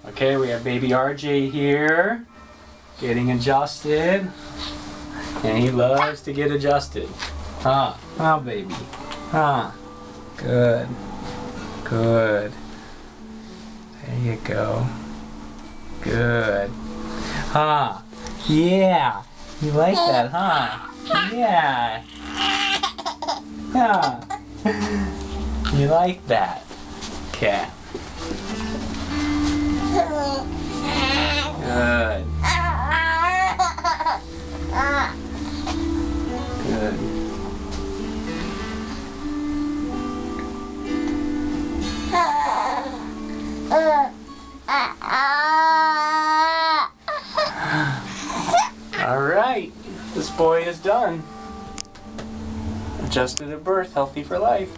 Okay, we have baby RJ here getting adjusted. And he loves to get adjusted. Huh, baby. Huh. Good. Good. There you go. Good. Huh. Yeah. You like that, huh? Yeah. Huh. You like that? Okay. Good. Good. All right, this boy is done. Adjusted at birth, healthy for life.